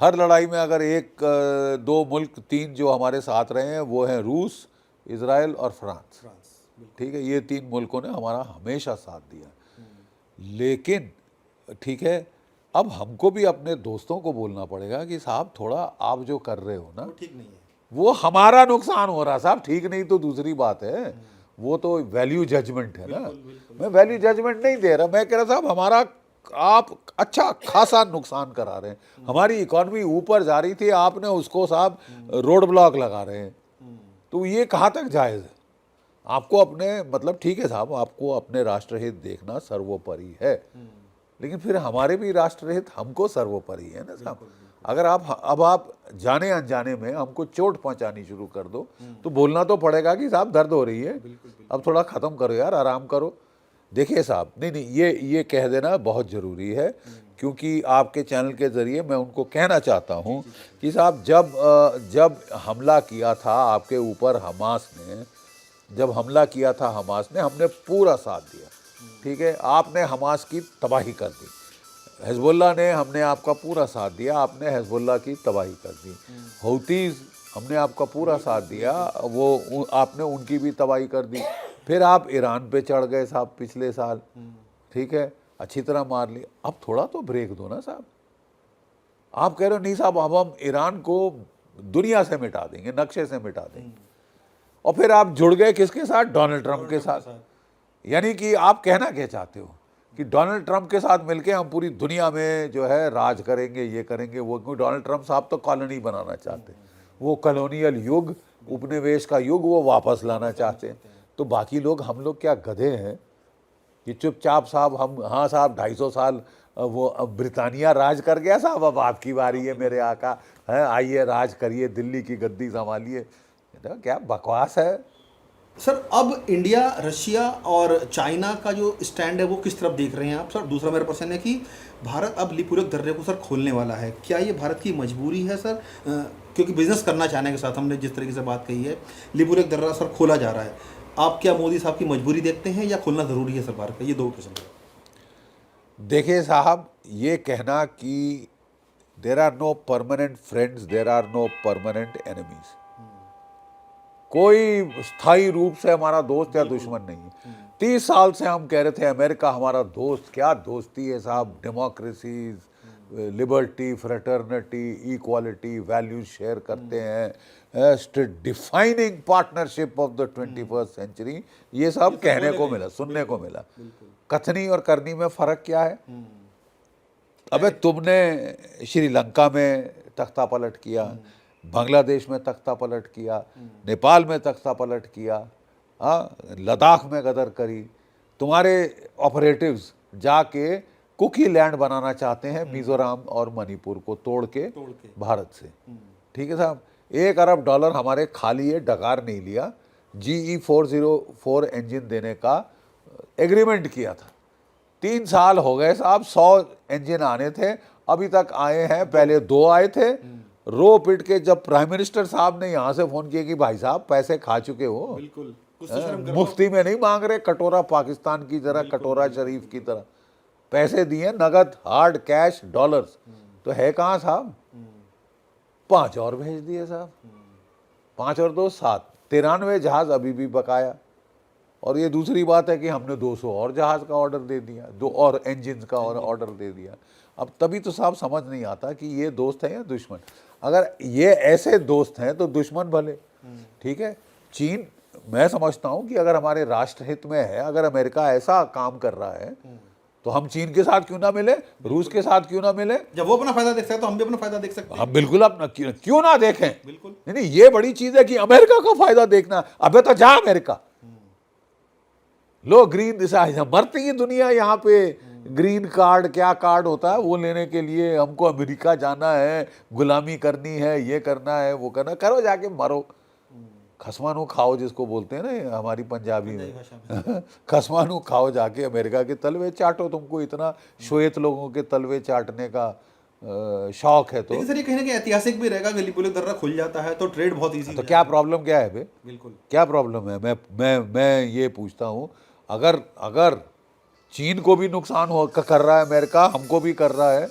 हर लड़ाई में अगर एक दो मुल्क तीन जो हमारे साथ रहे हैं वो हैं रूस, इजराइल और फ्रांस। ठीक है, ये तीन मुल्कों ने हमारा हमेशा साथ दिया। लेकिन ठीक है, अब हमको भी अपने दोस्तों को बोलना पड़ेगा कि साहब थोड़ा आप जो कर रहे हो ना वो ठीक नहीं है। वो हमारा नुकसान हो रहा। साहब ठीक नहीं तो दूसरी बात है, वो तो वैल्यू जजमेंट है ना। मैं वैल्यू जजमेंट नहीं दे रहा, मैं कह रहा साहब हमारा आप अच्छा खासा नुकसान करा रहे हैं। हमारी इकॉनमी ऊपर जा रही थी, आपने उसको साहब रोड ब्लॉक लगा रहे हैं। तो ये कहाँ तक जायज़ है? आपको अपने मतलब ठीक है साहब, आपको अपने राष्ट्रहित देखना सर्वोपरि है, लेकिन फिर हमारे भी राष्ट्रहित हमको सर्वोपरि है ना साहब। अगर आप जाने अनजाने में हमको चोट पहुंचानी शुरू कर दो तो बोलना तो पड़ेगा कि साहब दर्द हो रही है, अब थोड़ा ख़त्म करो यार, आराम करो। देखिए साहब, नहीं ये कह देना बहुत ज़रूरी है, क्योंकि आपके चैनल के ज़रिए मैं उनको कहना चाहता हूँ कि साहब जब हमला किया था आपके ऊपर हमास ने, जब हमला किया था हमास ने, हमने पूरा साथ दिया। ठीक है, आपने हमास की तबाही कर दी, हिजबुल्लाह ने हमने आपका पूरा साथ दिया, आपने हिजबुल्लाह की तबाही कर दी। हौतीज़ हमने आपका पूरा साथ दिया, वो आपने उनकी भी तबाही कर दी। फिर आप ईरान पे चढ़ गए साहब पिछले साल, ठीक है, अच्छी तरह मार ली। अब थोड़ा तो ब्रेक दो ना साहब। आप कह रहे हो नहीं साहब अब हम ईरान को दुनिया से मिटा देंगे, नक्शे से मिटा देंगे, और फिर आप जुड़ गए किसके साथ? डोनाल्ड ट्रंप के साथ। यानी कि आप कहना क्या चाहते हो कि डोनाल्ड ट्रंप के साथ मिलके हम पूरी दुनिया में जो है राज करेंगे, ये करेंगे वो? क्यों? डोनाल्ड ट्रंप साहब तो कॉलोनी बनाना चाहते हैं, वो कॉलोनियल युग, उपनिवेश का युग वो वापस लाना चाहते हैं। तो बाकी लोग, हम लोग क्या गधे हैं कि चुपचाप साहब हम, हाँ साहब 250 साल वो अब ब्रिटानिया राज कर गया साहब, अब आपकी बारी है मेरे आका, है आइए राज करिए, दिल्ली की गद्दी संभालिए। क्या बकवास है सर। अब इंडिया, रशिया और चाइना का जो स्टैंड है वो किस तरफ देख रहे हैं आप सर? दूसरा मेरा प्रश्न है कि भारत अब लिपुलेख दर्रे को सर खोलने वाला है, क्या ये भारत की मजबूरी है सर? क्योंकि बिजनेस करना चाहने के साथ हमने जिस तरीके से बात कही है, लिपुलेख दर्रा सर खोला जा रहा है, आप क्या मोदी साहब की मजबूरी देखते हैं या खोलना ज़रूरी है सर भारत का? ये दो प्रश्न। देखिए साहब, ये कहना कि there are no permanent friends, there are no permanent enemies, कोई स्थायी रूप से हमारा दोस्त या दुश्मन नहीं है। 30 साल से हम कह रहे थे अमेरिका हमारा दोस्त, क्या दोस्ती है साहब, democracies, liberty, fraternity, equality, values share करते हैं, defining partnership of the 21st century, ये सब कहने को मिला, सुनने को मिला। कथनी और करनी में फ़र्क क्या है? अबे तुमने श्रीलंका में तख्ता पलट किया, बांग्लादेश में तख्ता पलट किया, नेपाल में तख्ता पलट किया, हाँ, लद्दाख में गदर करी। तुम्हारे ऑपरेटिव्स जाके कुकी लैंड बनाना चाहते हैं मिजोरम और मणिपुर को तोड़ के भारत से। ठीक है साहब, $1 अरब हमारे खाली है, डकार नहीं लिया। GE 404 इंजन देने का एग्रीमेंट किया था, 3 साल हो गए साहब, 100 इंजन आने थे, अभी तक आए हैं, पहले 2 आए थे। रो पिट के जब प्राइम मिनिस्टर साहब ने यहाँ से फोन किया कि भाई साहब पैसे खा चुके हो, बिल्कुल कुछ तो शर्म करो। मुफ्ती में नहीं मांग रहे, कटोरा पाकिस्तान की तरह, कटोरा शरीफ की तरह पैसे दिए, नगद, हार्ड कैश, डॉलर्स, तो है कहाँ साहब? 5 और भेज दिए साहब, 5 और 2 7, 93 जहाज अभी भी बकाया। और ये दूसरी बात है कि हमने 200 और जहाज का ऑर्डर दे दिया, 2 और इंजन का और ऑर्डर दे दिया। अब तभी तो साहब समझ नहीं आता कि ये दोस्त है या दुश्मन। अगर ये ऐसे दोस्त हैं तो दुश्मन भले। ठीक है, चीन, मैं समझता हूँ कि अगर हमारे राष्ट्रहित में है, अगर अमेरिका ऐसा काम कर रहा है तो हम चीन के साथ क्यों ना मिले, रूस के साथ क्यों ना मिले? जब वो अपना फायदा देख सकते हैं तो हम भी अपना फायदा देख सकते हैं। हम बिल्कुल अपना क्यों ना देखें। बिल्कुल नहीं, ये बड़ी चीज है कि अमेरिका का फायदा देखना। अबे तो जा अमेरिका, लो ग्रीन दिशा, मरती है दुनिया यहाँ पे। ग्रीन कार्ड, क्या कार्ड होता है वो लेने के लिए हमको अमेरिका जाना है, गुलामी करनी है, ये करना है, वो करना, करो जाके मरो, खसमानू खाओ जिसको बोलते हैं ना हमारी पंजाबी में खसमानू खाओ जाके, अमेरिका के तलवे चाटो। तुमको इतना श्वेत लोगों के तलवे चाटने का शौक है तो। लेकिन सर ये कहीं ना कहीं ऐतिहासिक भी रहेगा कि लिपुलेख दर्रा खुल जाता है तो ट्रेड बहुत ईजी। तो क्या प्रॉब्लम क्या है बे? बिल्कुल क्या प्रॉब्लम है? मैं ये पूछता हूँ, अगर चीन को भी नुकसान हो कर रहा है अमेरिका, हमको भी कर रहा है,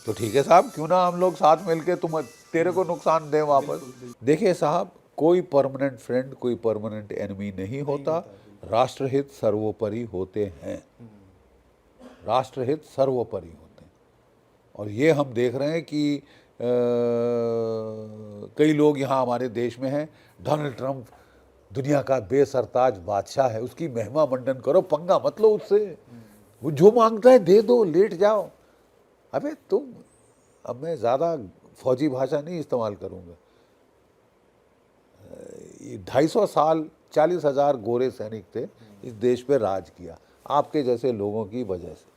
तो ठीक है साहब, क्यों ना हम लोग साथ मिलके तुम तेरे को नुकसान दें वापस। देखिए साहब, कोई परमानेंट फ्रेंड, कोई परमानेंट एनिमी नहीं होता। राष्ट्रहित सर्वोपरि होते हैं, राष्ट्रहित सर्वोपरि होते हैं। और ये हम देख रहे हैं कि कई लोग यहाँ हमारे देश में हैं। डोनाल्ड ट्रंप दुनिया का बेसरताज बादशाह है, उसकी महिमा मंडन करो, पंगा मत लो उससे। वो जो मांगता है दे दो, लेट जाओ। अबे तुम, अब मैं ज़्यादा फौजी भाषा नहीं इस्तेमाल करूँगा। 250 साल 40,000 गोरे सैनिक थे, इस देश पे राज किया आपके जैसे लोगों की वजह से।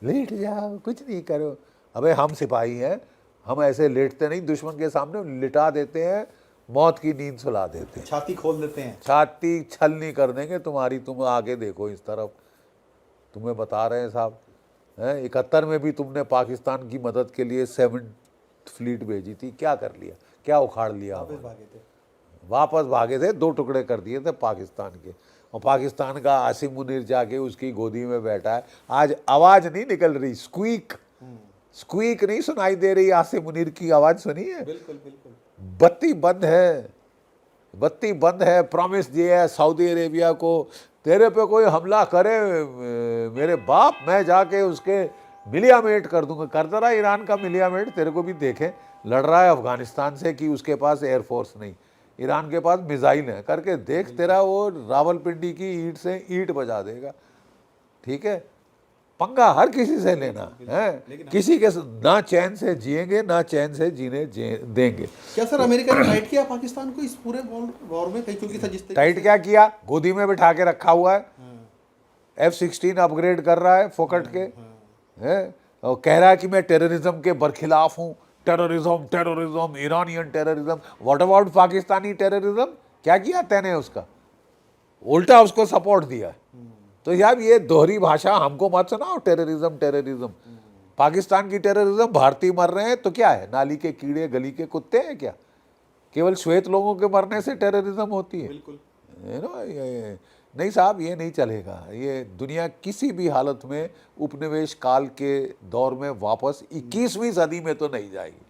लेट जाओ, कुछ नहीं करो। अबे हम सिपाही हैं, हम ऐसे लेटते नहीं, दुश्मन के सामने लिटा देते हैं, मौत की नींद सुला देते हैं, छाती खोल देते हैं। छाती छलनी कर देंगे तुम्हारी। तुम आगे देखो इस तरफ, तुम्हें बता रहे हैं साहब। 71 में भी तुमने पाकिस्तान की मदद के लिए 7th फ्लीट भेजी थी, क्या कर लिया, क्या उखाड़ लिया? वापस भागे थे, 2 टुकड़े कर दिए थे पाकिस्तान के। और पाकिस्तान का आसिम मुनीर जाके उसकी गोदी में बैठा है। आज आवाज़ नहीं निकल रही, स्क्वीक स्क्वीक नहीं सुनाई दे रही। आसिम मुनीर की आवाज़ सुनी है? बिल्कुल बिल्कुल। बत्ती बंद है, बत्ती बंद है। प्रॉमिस दिया है सऊदी अरेबिया को, तेरे पे कोई हमला करे मेरे बाप, मैं जाके उसके मिलियामेट कर दूंगा। कर दे रहा ईरान का मिलियामेट, तेरे को भी देखें। लड़ रहा है अफगानिस्तान से कि उसके पास एयरफोर्स नहीं, ईरान के पास मिसाइल है, करके देख, तेरा वो रावलपिंडी की ईंट से ईंट बजा देगा। ठीक है, पंगा हर किसी से लेना है, किसी के ना चैन से जिएंगे ना चैन से जीने देंगे। क्या सर अमेरिका ने टाइट किया पाकिस्तान को इस पूरे वॉर में? कहीं क्योंकि सर जिस टाइट क्या किया, गोदी में बिठा के रखा हुआ है। F-16 अपग्रेड कर रहा है फोकट के, है, और कह रहा है कि मैं टेररिज्म के बरखिलाफ हूँ। Terrorism terrorism Iranian terrorism, what about Pakistani terrorism? क्या किया तैने उसका? उल्टा उसको सपोर्ट दिया। तो यार ये दोहरी भाषा हमको मत सुनाओ। टेररिज्म टेररिज्म, पाकिस्तान की टेररिज्म, भारतीय मर रहे हैं तो क्या है, नाली के कीड़े गली के कुत्ते हैं क्या? केवल श्वेत लोगों के मरने से टेररिज्म होती है? बिल्कुल। नहीं साहब, ये नहीं चलेगा। ये दुनिया किसी भी हालत में उपनिवेश काल के दौर में वापस 21वीं सदी में तो नहीं जाएगी।